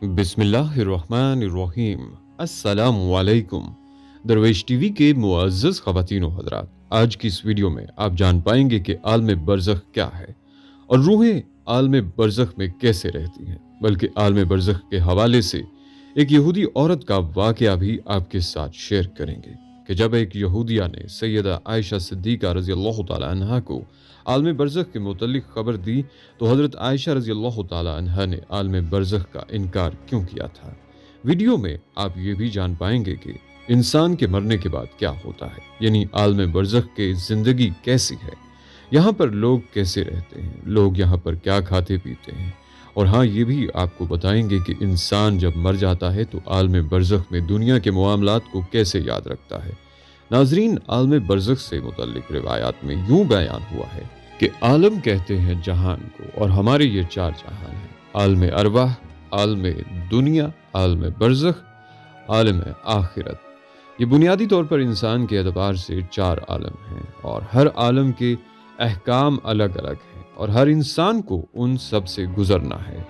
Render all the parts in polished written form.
बिस्मिल्लाहिर्रहमानिर्रहीम। अस्सलामु अलैकुम। दरवेश टीवी के मुअज़्ज़ज़ ख़वातीन व हज़रात, आज की इस वीडियो में आप जान पाएंगे कि आलम बरज़ख क्या है और रूहें आलम बरज़ख में कैसे रहती हैं। बल्कि आलम बरज़ख के हवाले से एक यहूदी औरत का वाक़या भी आपके साथ शेयर करेंगे कि जब एक यहूदिया ने सैयदा आयशा सिद्दीक़ा रज़ियल्लाहु ताला अन्हा को आलम बरज़ख के मुतल्लिक़ ख़बर दी तो हज़रत आयशा रज़ियल्लाहु ताला अन्हा ने आलम बरज़ख का इनकार क्यों किया था। वीडियो में आप ये भी जान पाएंगे कि इंसान के मरने के बाद क्या होता है, यानी आलम बरज़ख के ज़िंदगी कैसी है, यहाँ पर लोग कैसे रहते हैं, लोग यहाँ पर क्या खाते पीते हैं। और हाँ, ये भी आपको बताएंगे कि इंसान जब मर जाता है तो आलम बरज़ख में दुनिया के मामलात को कैसे याद रखता है। नाज़रीन, आलम बरज़ख से मुतल्लिक़ रिवायात में यूँ बयान हुआ है कि आलम कहते हैं जहान को, और हमारे ये चार जहान हैं: आलम अरवाह, आलम दुनिया, आलम बरज़ख, आलम आखिरत। ये बुनियादी तौर पर इंसान के एतबार से चार आलम हैं और हर आलम के अहकाम अलग अलग हैं और हर इंसान को उन सब से गुजरना है।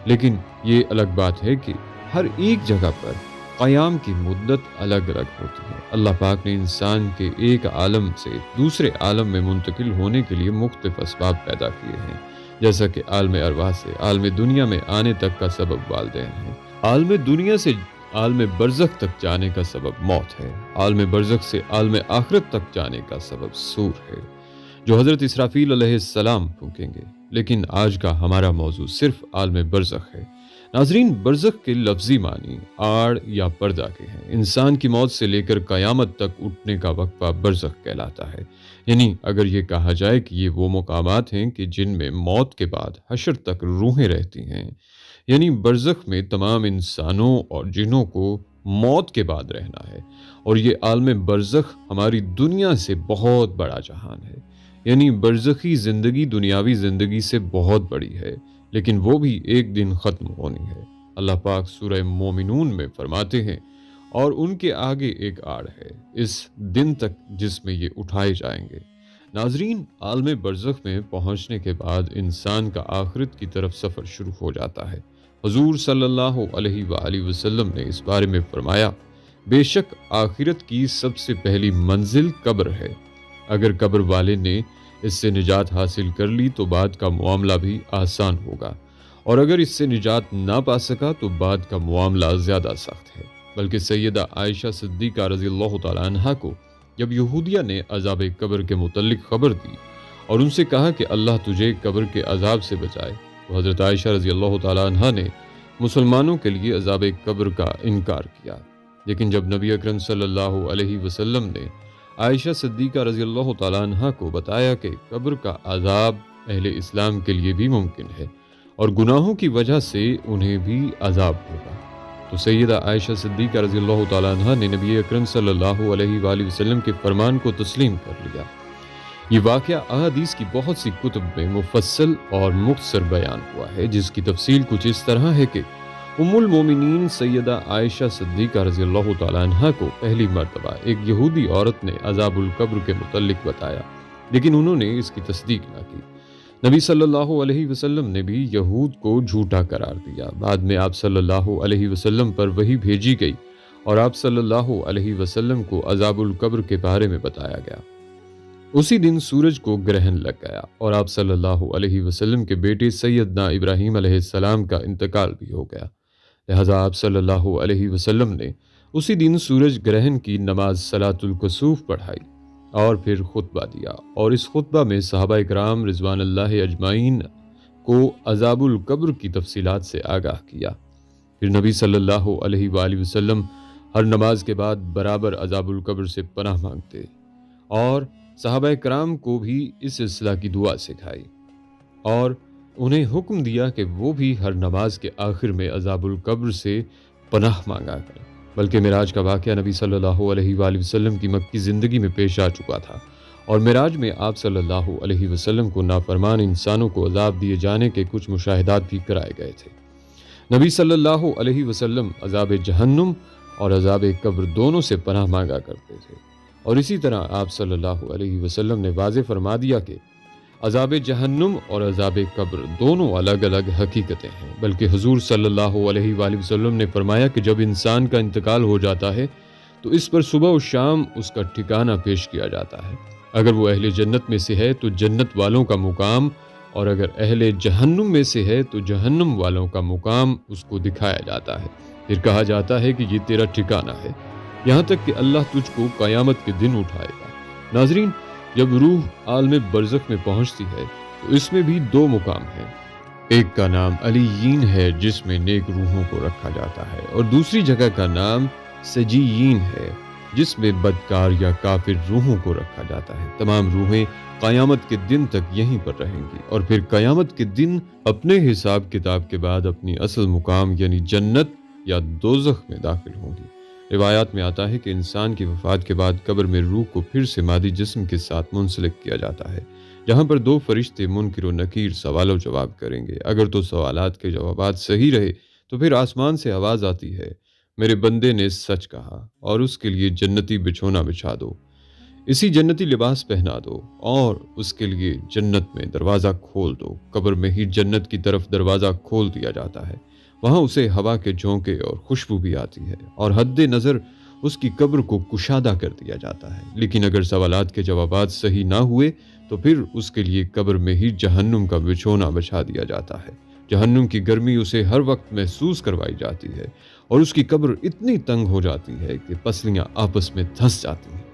लेकिन ये अलग बात है कि हर एक जगह पर क़याम की मुद्दत अलग अलग होती है। अल्लाह पाक ने इंसान के एक आलम से दूसरे आलम में मुंतकिल होने के लिए मुख्तलिफ असबाब पैदा किए हैं, जैसा कि आलम अरवाह से आलम दुनिया में आने तक का सबब वालिदैन है। आलम दुनिया से आलम बरज़ख तक जाने का सबब मौत है। आलम बरज़ख से आलम आखिरत तक जाने का सबब सूर है, जो हज़रत इसराफील अलैहिस्सलाम फूकेंगे। लेकिन आज का हमारा मौजू सिर्फ आलम बरज़ख है। नाज़रीन, बरज़ख के लफ्ज़ी मानी आड़ या पर्दा के हैं। इंसान की मौत से लेकर क़यामत तक उठने का वक्फ़ा बरज़ख कहलाता है। यानी अगर ये कहा जाए कि ये वो मकामात हैं कि जिनमें मौत के बाद हशर तक रूहें रहती हैं, यानी बरज़ख में तमाम इंसानों और जिन्नों को मौत के बाद रहना है। और ये आलम बरज़ख हमारी दुनिया से बहुत बड़ा जहान है। यानी बरज़खी ज़िंदगी दुनियावी ज़िंदगी से बहुत बड़ी है, लेकिन वो भी एक दिन ख़त्म होनी है। अल्लाह पाक सूरह मोमिनून में फरमाते हैं, और उनके आगे एक आड़ है इस दिन तक जिसमें ये उठाए जाएंगे। नाज़रीन, आलम बरज़ख में पहुँचने के बाद इंसान का आखिरत की तरफ सफ़र शुरू हो जाता है। हुज़ूर सल्लल्लाहु अलैहि वसल्लम ने इस बारे में फरमाया, बेशक आखिरत की सबसे पहली मंजिल कब्र है। अगर कब्र वाले ने इससे निजात हासिल कर ली तो बाद का मामला भी आसान होगा, और अगर इससे निजात ना पा सका तो बाद का मामला ज़्यादा सख्त है। बल्कि सैयदा आयशा सिद्दीक़ा रज़ियल्लाहु ताला अन्हा को जब यहूदिया ने अज़ाब कब्र के मुतल्लिक़ ख़बर दी और उनसे कहा कि अल्लाह तुझे कब्र के अज़ाब से बचाए, तो हज़रत आयशा रज़ियल्लाहु ताला अन्हा ने मुसलमानों के लिए अज़ाब कब्र का इनकार किया। लेकिन जब नबी अकरम सल्लल्लाहु अलैहि वसल्लम ने आयशा सिद्दीक़ा रज़ियल्लाहु ताला अन्हा को बताया कि कब्र का अज़ाब अहले इस्लाम के लिए भी मुमकिन है और गुनाहों की वजह से उन्हें भी अज़ाब होगा, तो सैयदा आयशा सिद्दीक़ा रज़ियल्लाहु ताला अन्हा ने नबी अकरम सल्लल्लाहु अलैहि वसल्लम के फरमान को तस्लीम कर लिया। ये वाक़या अहादीस की बहुत सी कुतुब में मुफस्सल और मुख्तसर बयान हुआ है, जिसकी तफसील कुछ इस तरह है कि उम्मुल मोमिनीन सैयदा आयशा सिद्दीक़ा रज़ियल्लाहु ताला अन्हा को पहली मर्तबा एक यहूदी औरत ने अज़ाबुल कब्र के मुतल्लिक़ बताया, लेकिन उन्होंने इसकी तस्दीक न की। नबी सल्लल्लाहु अलैहि वसल्लम ने भी यहूद को झूठा करार दिया। बाद में आप सल्लल्लाहु अलैहि वसल्लम पर वही भेजी गई और आप सल्लल्लाहु अलैहि वसल्लम को अज़ाबुल कब्र के बारे में बताया गया। उसी दिन सूरज को ग्रहण लग गया और आप सल्लल्लाहु अलैहि वसल्लम के बेटे सैयदना इब्राहीम अलैहिस्सलाम का इंतकाल भी हो गया। लिहाजा आप सल्लल्लाहु अलैहि वसल्लम ने उसी दिन सूरज ग्रहण की नमाज सलातुल कुसूफ पढ़ाई और फिर खुतबा दिया, और इस खुतबा में सहाबा इकराम रिज़वानुल्लाहि अजमाइन को अज़ाबुल कब्र की तफसीलात से आगाह किया। फिर नबी सल्लल्लाहु अलैहि वसल्लम हर नमाज के बाद बराबर अज़ाबुल कब्र से पनाह मांगते और सहाबा इकराम को भी इस सिलसिला की दुआ सिखाई और उन्हें हुक्म दिया कि वो भी हर नमाज के आखिर में अज़ाबुल कब्र से पनाह मांगा करें। बल्कि मिराज का वाक़या नबी सल्लल्लाहु अलैहि वसल्लम की मक्की ज़िंदगी में पेश आ चुका था और मिराज में आप सल्लल्लाहु अलैहि वसल्लम को नाफरमान इंसानों को अज़ाब दिए जाने के कुछ मुशाहिदात भी कराए गए थे। नबी सल्लल्लाहु अलैहि वसल्लम अज़ाब जहन्नुम और अज़ाब कब्र दोनों से पनाह मांगा करते थे, और इसी तरह आप सल्लल्लाहु अलैहि वसल्लम ने वाज़े फरमा दिया कि عذاب جہنم اور عذاب قبر دونوں الگ الگ حقیقتیں ہیں، بلکہ حضور صلی اللہ علیہ وآلہ وسلم نے فرمایا کہ جب انسان کا انتقال ہو جاتا ہے تو اس پر صبح و شام اس کا ٹھکانہ پیش کیا جاتا ہے۔ اگر وہ اہل جنت میں سے ہے تو جنت والوں کا مقام، اور اگر اہل جہنم میں سے ہے تو جہنم والوں کا مقام اس کو دکھایا جاتا ہے۔ پھر کہا جاتا ہے کہ یہ تیرا ٹھکانہ ہے، یہاں تک کہ اللہ تجھ کو قیامت کے دن اٹھائے گا۔ ناظرین، جب روح عالم برزخ میں پہنچتی ہے تو اس میں بھی دو مقام ہیں۔ ایک کا نام علیین ہے جس میں نیک روحوں کو رکھا جاتا ہے، اور دوسری جگہ کا نام سجیین ہے جس میں بدکار یا کافر روحوں کو رکھا جاتا ہے۔ تمام روحیں قیامت کے دن تک یہیں پر رہیں گی، اور پھر قیامت کے دن اپنے حساب کتاب کے بعد اپنی اصل مقام یعنی جنت یا دوزخ میں داخل ہوں گی۔ روایات میں آتا ہے کہ انسان کی وفات کے بعد قبر میں روح کو پھر سے مادی جسم کے ساتھ منسلک کیا جاتا ہے، جہاں پر دو فرشتے منکر و نکیر سوال و جواب کریں گے۔ اگر تو سوالات کے جوابات صحیح رہے تو پھر آسمان سے آواز آتی ہے، میرے بندے نے سچ کہا، اور اس کے لیے جنتی بچھونا بچھا دو، اسی جنتی لباس پہنا دو، اور اس کے لیے جنت میں دروازہ کھول دو۔ قبر میں ہی جنت کی طرف دروازہ کھول دیا جاتا ہے، وہاں اسے ہوا کے جھونکے اور خوشبو بھی آتی ہے، اور حد نظر اس کی قبر کو کشادہ کر دیا جاتا ہے۔ لیکن اگر سوالات کے جوابات صحیح نہ ہوئے تو پھر اس کے لیے قبر میں ہی جہنم کا بچھونا بچھا دیا جاتا ہے۔ جہنم کی گرمی اسے ہر وقت محسوس کروائی جاتی ہے، اور اس کی قبر اتنی تنگ ہو جاتی ہے کہ پسلیاں آپس میں دھنس جاتی ہیں۔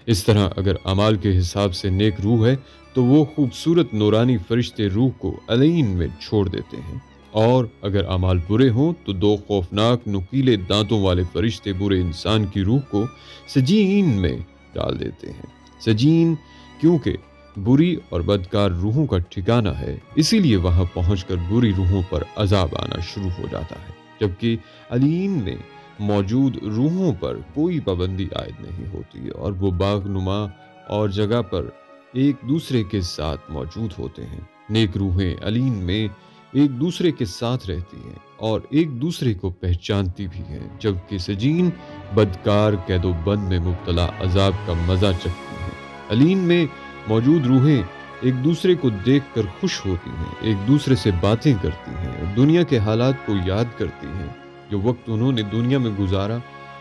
اس طرح اگر اعمال کے حساب سے نیک روح ہے تو وہ خوبصورت نورانی فرشتے روح کو علین میں چھوڑ دیتے ہیں، اور اگر اعمال برے ہوں تو دو خوفناک نکیلے دانتوں والے فرشتے برے انسان کی روح کو سجین میں ڈال دیتے ہیں۔ سجین کیونکہ بری اور بدکار روحوں کا ٹھکانہ ہے، اسی لیے وہاں پہنچ کر بری روحوں پر عذاب آنا شروع ہو جاتا ہے، جبکہ علین میں موجود روحوں پر کوئی پابندی عائد نہیں ہوتی، اور وہ باغ نما اور جگہ پر ایک دوسرے کے ساتھ موجود ہوتے ہیں۔ نیک روحیں علین میں ایک دوسرے کے ساتھ رہتی ہیں اور ایک دوسرے کو پہچانتی بھی ہیں، جبکہ سجین بدکار قید و بند میں مبتلا عذاب کا مزہ چکھتی ہیں۔ علین میں موجود روحیں ایک دوسرے کو دیکھ کر خوش ہوتی ہیں، ایک دوسرے سے باتیں کرتی ہیں، دنیا کے حالات کو یاد کرتی ہیں جو وقت انہوں نے دنیا میں گزارا،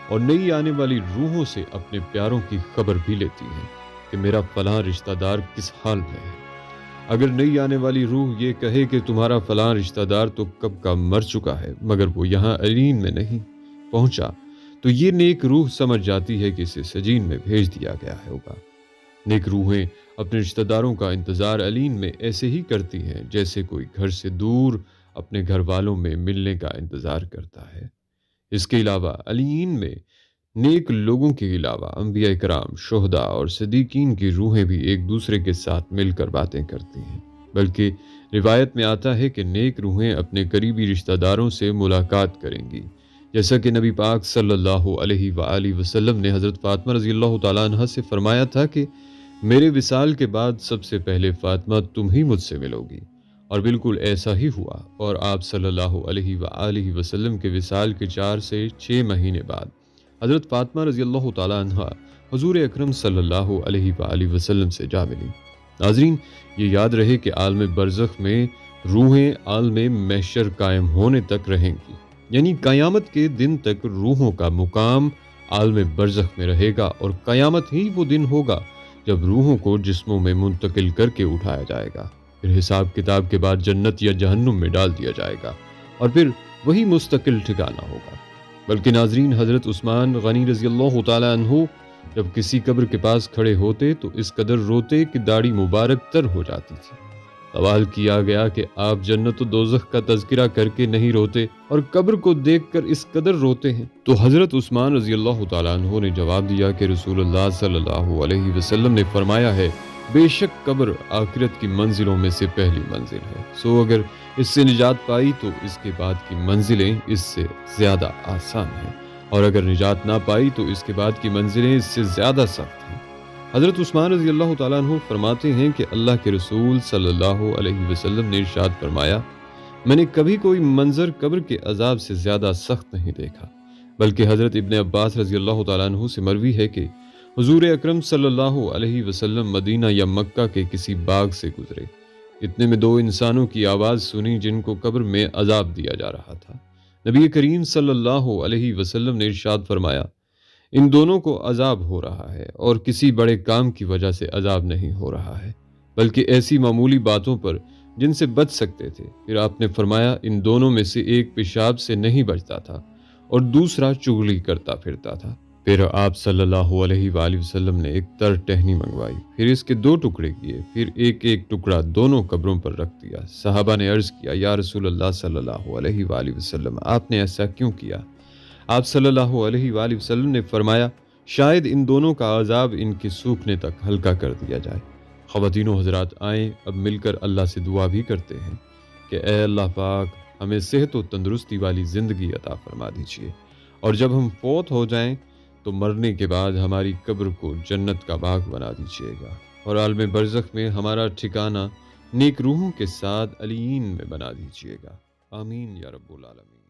اور نئی آنے والی روحوں سے اپنے پیاروں کی خبر بھی لیتی ہیں کہ میرا فلاں رشتہ دار کس حال میں ہے۔ اگر نئی آنے والی روح یہ کہے کہ تمہارا فلاں رشتہ دار تو کب کا مر چکا ہے مگر وہ یہاں علین میں نہیں پہنچا، تو یہ نیک روح سمجھ جاتی ہے کہ اسے سجین میں بھیج دیا گیا ہوگا۔ نیک روحیں اپنے رشتہ داروں کا انتظار علین میں ایسے ہی کرتی ہیں جیسے کوئی گھر سے دور اپنے گھر والوں میں ملنے کا انتظار کرتا ہے۔ اس کے علاوہ علین میں نیک لوگوں کے علاوہ انبیاء کرام، شہداء اور صدیقین کی روحیں بھی ایک دوسرے کے ساتھ مل کر باتیں کرتی ہیں، بلکہ روایت میں آتا ہے کہ نیک روحیں اپنے قریبی رشتہ داروں سے ملاقات کریں گی، جیسا کہ نبی پاک صلی اللہ علیہ وآلہ وسلم نے حضرت فاطمہ رضی اللہ تعالیٰ عنہ سے فرمایا تھا کہ میرے وصال کے بعد سب سے پہلے فاطمہ تم ہی مجھ سے ملو گی، اور بالکل ایسا ہی ہوا، اور آپ صلی اللہ علیہ وآلہ وسلم کے وصال کے 4 سے 6 مہینے بعد حضرت فاطمہ رضی اللہ تعالیٰ عنہ حضور اکرم صلی اللہ علیہ وآلہ وسلم سے جا ملی۔ ناظرین، یہ یاد رہے کہ عالم برزخ میں روحیں عالم محشر قائم ہونے تک رہیں گی، یعنی قیامت کے دن تک روحوں کا مقام عالم برزخ میں رہے گا، اور قیامت ہی وہ دن ہوگا جب روحوں کو جسموں میں منتقل کر کے اٹھایا جائے گا، پھر حساب کتاب کے بعد جنت یا جہنم میں ڈال دیا جائے گا، اور پھر وہی مستقل ٹھکانہ ہوگا۔ بلکہ ناظرین، حضرت عثمان غنی رضی اللہ تعالیٰ عنہ جب کسی قبر کے پاس کھڑے ہوتے تو اس قدر روتے کہ داڑھی مبارک تر ہو جاتی تھی۔ سوال کیا گیا کہ آپ جنت و دوزخ کا تذکرہ کر کے نہیں روتے اور قبر کو دیکھ کر اس قدر روتے ہیں؟ تو حضرت عثمان رضی اللہ تعالیٰ عنہ نے جواب دیا کہ رسول اللہ صلی اللہ علیہ وسلم نے فرمایا ہے، بے شک قبر آخرت کی منزلوں میں سے پہلی منزل ہے، سو اگر اس سے نجات پائی تو اس کے بعد کی منزلیں اس سے زیادہ آسان ہیں، اور اگر نجات نہ پائی تو اس کے بعد کی منزلیں اس سے زیادہ سخت ہیں۔ حضرت عثمان رضی اللہ تعالیٰ عنہ فرماتے ہیں کہ اللہ کے رسول صلی اللہ علیہ وسلم نے ارشاد فرمایا، میں نے کبھی کوئی منظر قبر کے عذاب سے زیادہ سخت نہیں دیکھا۔ بلکہ حضرت ابن عباس رضی اللہ تعالیٰ عنہ سے مروی ہے کہ हुजूर अकरम सल्लल्लाहु अलैहि वसल्लम मदीना या मक्का के किसी बाग से गुजरे। इतने में दो इंसानों की आवाज़ सुनी जिनको कब्र में अजाब दिया जा रहा था। नबी करीम सल्लल्लाहु अलैहि वसल्लम ने इरशाद फरमाया, इन दोनों को अजाब हो रहा है और किसी बड़े काम की वजह से अजाब नहीं हो रहा है, बल्कि ऐसी मामूली बातों पर जिनसे बच सकते थे। फिर आपने फरमाया, इन दोनों में से एक पेशाब से नहीं बचता था और दूसरा चुगली करता फिरता था। फिर आप सल्लल्लाहु अलैहि वसल्लम ने एक तर टहनी मंगवाई, फिर इसके दो टुकड़े किए, फिर एक एक टुकड़ा दोनों कब्रों पर रख दिया। सहाबा ने अर्ज किया, या रसूल अल्लाह सल्लल्लाहु अलैहि वसल्लम, आपने ऐसा क्यों किया? आप सल्लल्लाहु अलैहि वसल्लम ने फरमाया, शायद इन दोनों का अजाब इनके सूखने तक हल्का कर दिया जाए। ख़वातीनो हज़रात, आएँ अब मिलकर अल्लाह से दुआ भी करते हैं कि ए अल्लाह पाक, हमें सेहत व तंदुरुस्ती वाली ज़िंदगी अता फरमा दीजिए, और जब हम फौत हो जाएं तो मरने के बाद हमारी कब्र को जन्नत का बाग बना दीजिएगा, और आलम बरज़ख में हमारा ठिकाना नेक रूहों के साथ अलीयीन में बना दीजिएगा। आमीन या रब्बुल आलमीन।